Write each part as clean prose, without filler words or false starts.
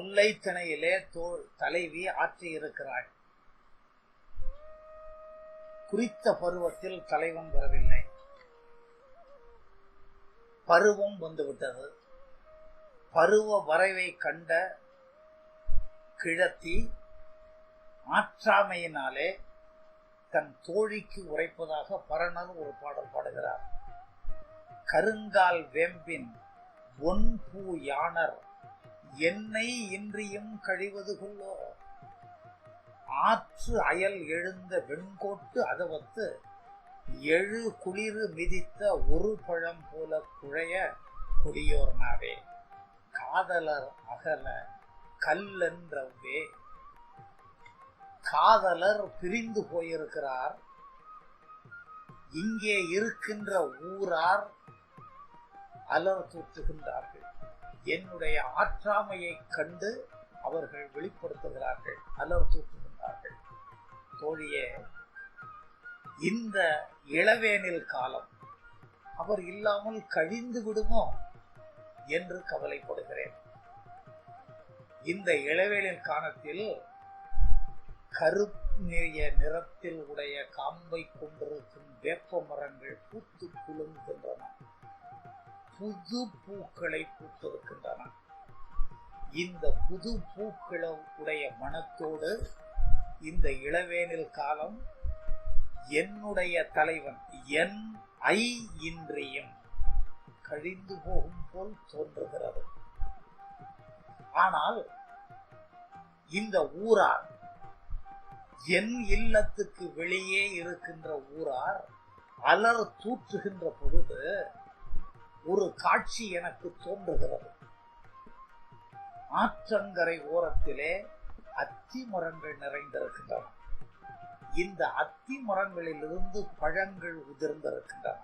முல்லை திணையிலே தலைவி ஆற்றியிருக்கிறாள். குறித்த பருவத்தில் தலைவன் வரவில்லை. பருவம் வந்துவிட்டது. பருவ வரைவை கண்ட கிழத்தி ஆற்றாமையினாலே தன் தோழிக்கு உரைப்பதாக பரணர் ஒரு பாடல் பாடுகிறார். கருங்கால் வேம்பின் ஒன்பூ யானர் என்னை இன்றியும் கழிவது கொள்ளோ. ஆற்று அயல் எழுந்த வெண்கோட்டு அதவத்து எழு குளிர் மிதித்த ஒரு பழம் போல குழைய குடியோர் நாவே. காதலர் அகல கல்லென்றவே. காதலர் பிரிந்து போயிருக்கிறார். இங்கே இருக்கின்ற ஊரார் அலர் தூற்றுகின்றார்கள். என்னுடைய ஆற்றாமையை கண்டு அவர்கள் வெளிப்படுத்துகிறார்கள், அலர் தூற்றுகின்றார்கள். தோழியே, இந்த இளவேனில் காலம் அவர் இல்லாமல் கழிந்து விடுமோ என்று கவலைப்படுகிறேன். இந்த இளவேனில் காலத்தில் கருநிற நிறத்தில் உடைய காம்பை கொண்டிருக்கும் வேப்ப மரங்கள் பூத்து குலுங்குகின்றன. புது பூக்களை பூத்திருக்கின்றன. இந்த புது பூக்களை உடைய மனத்தோடு இந்த இளவேனில் காலம் என்னுடைய தலைவன் என் ஐ இன்றியும் கழிந்து போகும் போல் தோன்றுகிறது. ஆனால் இந்த ஊரார், என் இல்லத்துக்கு வெளியே இருக்கின்ற ஊரார் அலர் தூற்றுகின்ற பொழுது ஒரு காட்சி எனக்கு தோன்றுகிறது. ஆற்றங்கரை ஓரத்திலே அத்தி மரங்கள் நிறைந்திருக்கின்றன. இந்த அத்தி மரங்களிலிருந்து பழங்கள் உதிர்ந்திருக்கின்றன.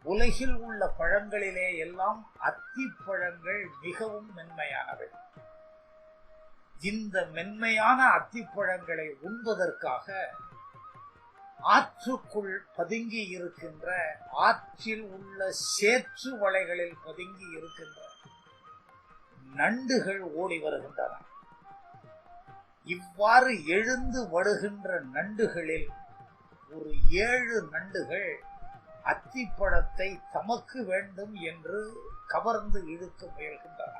உலகில் உள்ள பழங்களிலே எல்லாம் அத்தி பழங்கள் மிகவும் மென்மையானவை. இந்த மென்மையான அத்திப்பழங்களை உண்பதற்காக ஆற்றுக்குள் பதுங்கி இருக்கின்ற, ஆற்றில் உள்ள சேற்று வளைகளில் பதுங்கி இருக்கின்ற நண்டுகள் ஓடி வருகின்றன. இவ்வாறு எழுந்து வருகின்ற நண்டுகளில் ஒரு 7 நண்டுகள் அத்திப்பழத்தை தமக்கு வேண்டும் என்று கவர்ந்து இழுக்க முயல்கின்றன.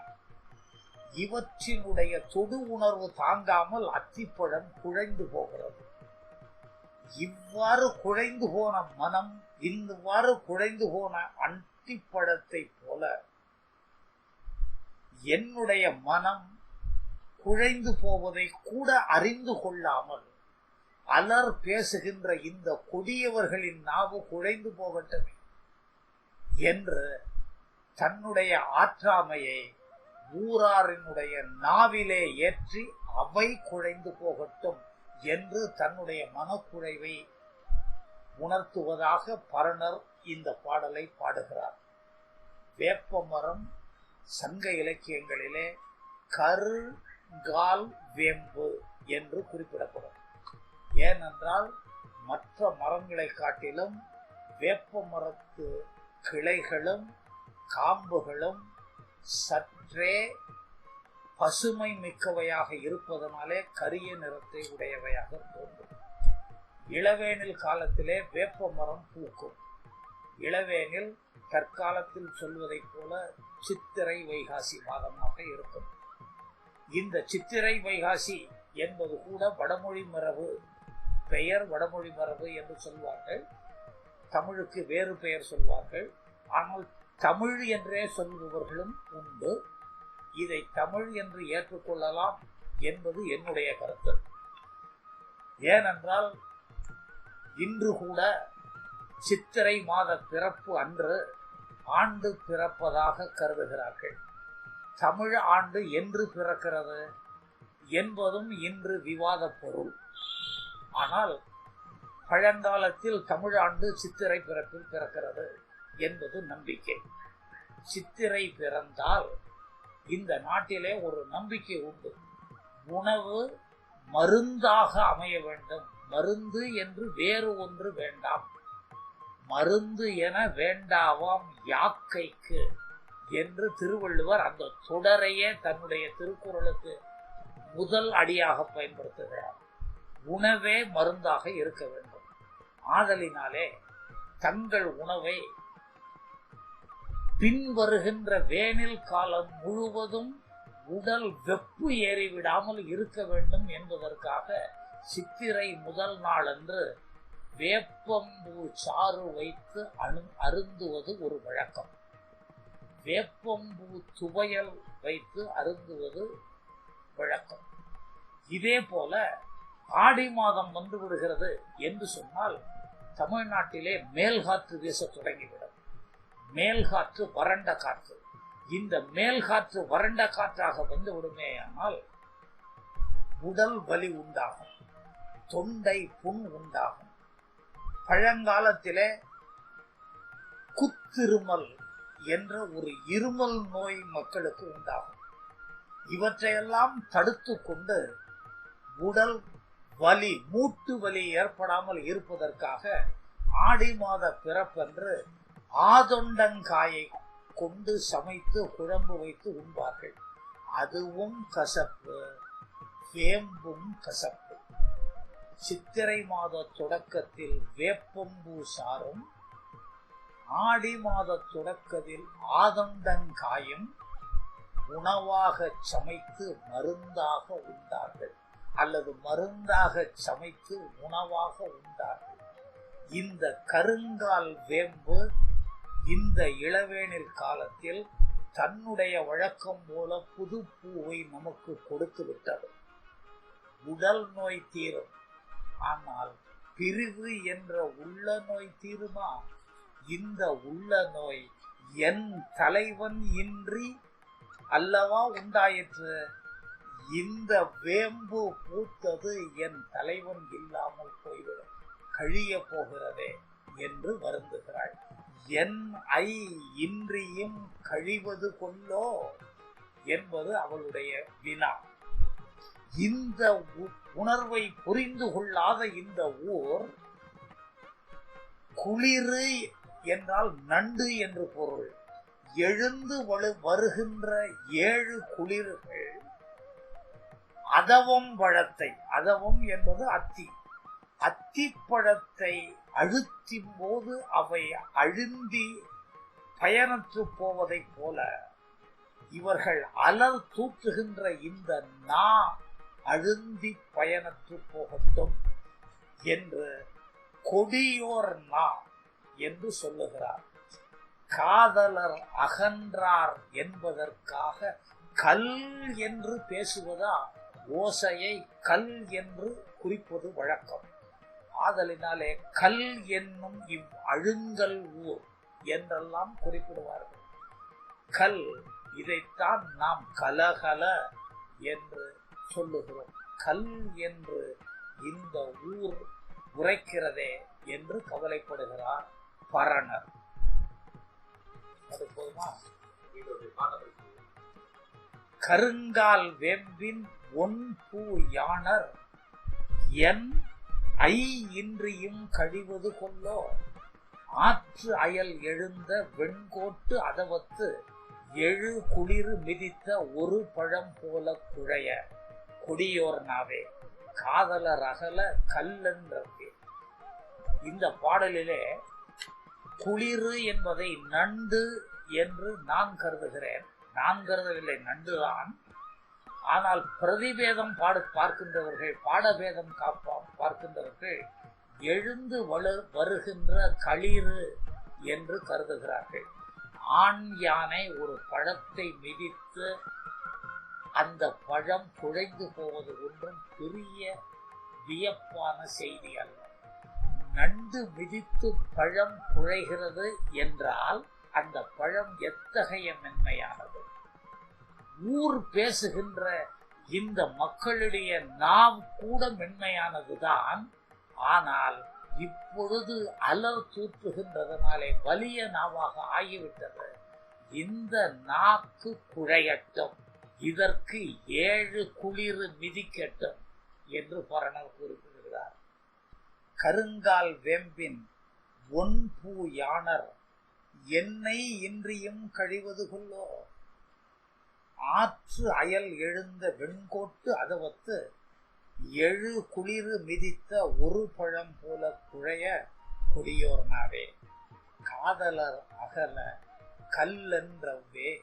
இவற்றினுடைய தொடு உணர்வு தாங்காமல் அத்திப்பழம் குழைந்து போகிறது. இவ்வாறு குழைந்து போன மனம், இவ்வாறு குழைந்து போன அத்திப்பழத்தை போல என்னுடைய மனம் குழைந்து போவதை கூட அறிந்து கொள்ளாமல் அலர் பேசுகின்ற இந்த கொடியவர்களின் நாவு குழைந்து போகட்டுமே என்று தன்னுடைய ஆற்றாமையை ஊராரினுடைய நாவிலே ஏற்றி அவை குழைந்து போகட்டும் என்று தன்னுடைய மனக்குழைவை உணர்த்துவதாக பரணர் இந்த பாடலை பாடுகிறார். வேப்பமரம் சங்க இலக்கியங்களிலே கருங்கால் வேம்பு என்று குறிப்பிடப்படும். ஏனென்றால் மற்ற மரங்களை காட்டிலும் வேப்ப மரத்து கிளைகளும் காம்புகளும் சற்றே பசுமை மிக்கவையாக இருப்பதனாலே கரிய நிறத்தை உடையவையாக தோன்றும். இளவேனில் காலத்திலே வேப்ப மரம் பூக்கும். இளவேனில் தற்காலத்தில் சொல்வதைப் போல சித்திரை வைகாசி மாதமாக இருக்கும். இந்த சித்திரை வைகாசி என்பது கூட வடமொழி மரபு பெயர். வடமொழி மரபு என்று சொல்வார்கள். தமிழுக்கு வேறு பெயர் சொல்வார்கள். ஆனால் தமிழ் என்றே சொல்பவர்களும் உண்டு. இதை தமிழ் என்று ஏற்றுக்கொள்ளலாம் என்பது என்னுடைய கருத்து. ஏனென்றால் இன்று கூட சித்திரை மாத பிறப்பு அன்று ஆண்டு பிறப்பதாக கருதுகிறார்கள். தமிழ் ஆண்டு என்று பிறக்கிறது என்பதும் இன்று விவாத பொருள். ஆனால் பழங்காலத்தில் தமிழ் ஆண்டு சித்திரை பிறப்பில் பிறக்கிறது என்பது நம்பிக்கை. சித்திரை பிறந்தால் இந்த நாட்டிலே ஒரு நம்பிக்கை உண்டு. உணவு மருந்தாக அமைய வேண்டும். மருந்து என்று வேறு ஒன்று வேண்டாம். மருந்து என வேண்டாவாம் யாக்கைக்கு என்று திருவள்ளுவர் அந்த தொடரையே தன்னுடைய திருக்குறளுக்கு முதல் அடியாக பயன்படுத்துகிறார். உணவே மருந்தாக இருக்க வேண்டும். ஆதலினாலே தங்கள் உணவை பின்வருகின்ற வேனில் காலம் முழுவதும் உடல் வெப்பு ஏறிவிடாமல் இருக்க வேண்டும் என்பதற்காக சித்திரை முதல் நாளன்று வேப்பம்பூ சாறு வைத்து அருந்துவது ஒரு வழக்கம். வேப்பம்பூ துவையல் வைத்து அருந்துவது வழக்கம். இதே போல ஆடி மாதம் வந்து விடுகிறது என்று சொன்னால் தமிழ்நாட்டிலே மேல்காற்று வீச தொடங்கிவிடும். மேல்காற்று வறண்ட காற்று. இந்த மேல்காற்று வறண்ட காற்றாக வந்து விடுமேயானால் உடல் வலி உண்டாகும், தொண்டை புண் உண்டாகும். பழங்காலத்திலே குத்திருமல் என்ற ஒரு இருமல் நோய் மக்களுக்கு உண்டாகும். இவற்றையெல்லாம் தடுத்து கொண்டு உடல் வலி, மூட்டு வலி ஏற்படாமல் இருப்பதற்காக ஆடி மாத பிறப்பன்று ஆதொண்டங்காயை கொண்டு சமைத்து குழம்பு வைத்து உண்பார்கள். அதுவும் கசப்பு, வேம்பும் கசப்பு. சித்திரை மாத தொடக்கத்தில் வேப்பம்பூ சாரும், ஆடி மாத தொடக்கத்தில் ஆதொண்டங்காயும் உணவாக சமைத்து மருந்தாக உண்டார்கள், அல்லது மருந்தாக சமைத்து உணவாக உண்டார்கள். இந்த கருங்கால் வேம்பு இந்த இளவேனில் காலத்தில் தன்னுடைய வழக்கம் போல புது பூவை நமக்கு கொடுத்து விட்டது. உடல் நோய் தீரும், ஆனால் பிரிவு என்ற உள்ள நோய் தீருமா? இந்த உள்ள நோய் என் தலைவன் இன்றி அல்லவா உண்டாயிற்று. இந்த வேம்பு பூத்தது என் தலைவன் இல்லாமல் போய்விடும், கழிய போகிறதே என்று வருந்துகிறாள். என் ஐ இன்றியும் கழிவது கொல்லோ என்பது அவளுடைய வினா. இந்த உணர்வை புரிந்து கொள்ளாத இந்த ஊர், குளிரு என்றால் நண்டு என்று பொருள். எழுந்து வருகின்ற 7 குளிர்கள் அதவம் பழத்தை, அதவம் என்பது அத்தி, அத்திப்பழத்தை அழுத்தின் போது அவை அழுந்தி பயனற்று போவதை போல இவர்கள் அலர் தூற்றுகின்ற இந்த நா அழுந்தி பயனற்று போகட்டும் என்று கொடியோர் நா என்று சொல்லுகிறார். காதலர் அகன்றார் என்பதற்காக கல் என்று பேசுவதா ஓசையை கல் என்று குறிப்பது வழக்கம். ஆதலினாலே கல் என்னும் இவ் அழுங்கல் ஊர் என்றெல்லாம் குறிப்பிடுவார்கள். கல், இதைத்தான் நாம் கலகல என்று சொல்லுகிறோம். கல் என்று இந்த ஊர் உரைக்கிறதே என்று கவலைப்படுகிறார் பரணர். அது போதுமா? கருங்கால் வேம்பின் ஒன் பூ யானர் என் ஐ இன்றியும் கழிவது கொல்லோ. ஆற்று அயல் எழுந்த வெண்கோட்டு அதவத்து 7 குளிர் மிதித்த ஒரு பழம் போல குழைய கொடியோர் நாவே காதலர் அகல கல்லென்றே. இந்த பாடலிலே குளிரு என்பதை நண்டு என்று நான் கருதுகிறேன். நான் கருதவில்லை, நண்டுதான். ஆனால் பிரதிபேதம் பார்க்கின்றவர்கள், பாடபேதம் பார்க்கின்றவர்கள் எழுந்து வருகின்ற களிறு என்று கருதுகிறார்கள். ஆண் யானை ஒரு பழத்தை மிதித்து அந்த பழம் குழைந்து போவது ஒன்றும் பெரிய வியப்பான செய்தி அல்ல. நண்டு மிதித்து பழம் குழைகிறது என்றால் அந்த பழம் எத்தகைய மென்மையானது. ஊர் பேசுகின்ற இந்த மக்களுடைய நாம் கூட மென்மையானதுதான். ஆனால் இப்பொழுது அலர் தூற்றுகின்றதனாலே வலிய நாவாக ஆகிவிட்டது. இந்த நாக்கு குழையட்டும், இதற்கு 7 குளிர் மிதிக்கட்டும் என்று பரணர் குறிப்பிடுகிறார். கருங்கால் வேம்பின் ஒன்பூ யானர் என்னை இன்றியும் கழிவது கொல்லோ. ஆற்று அயல் எழுந்த வெண்கோட்டு அதவத்து எழு குளிரு மிதித்த ஒரு பழம் போல குழைய குடியோர் நாவே. காதலர் அகல கல்லென்றவ்வே.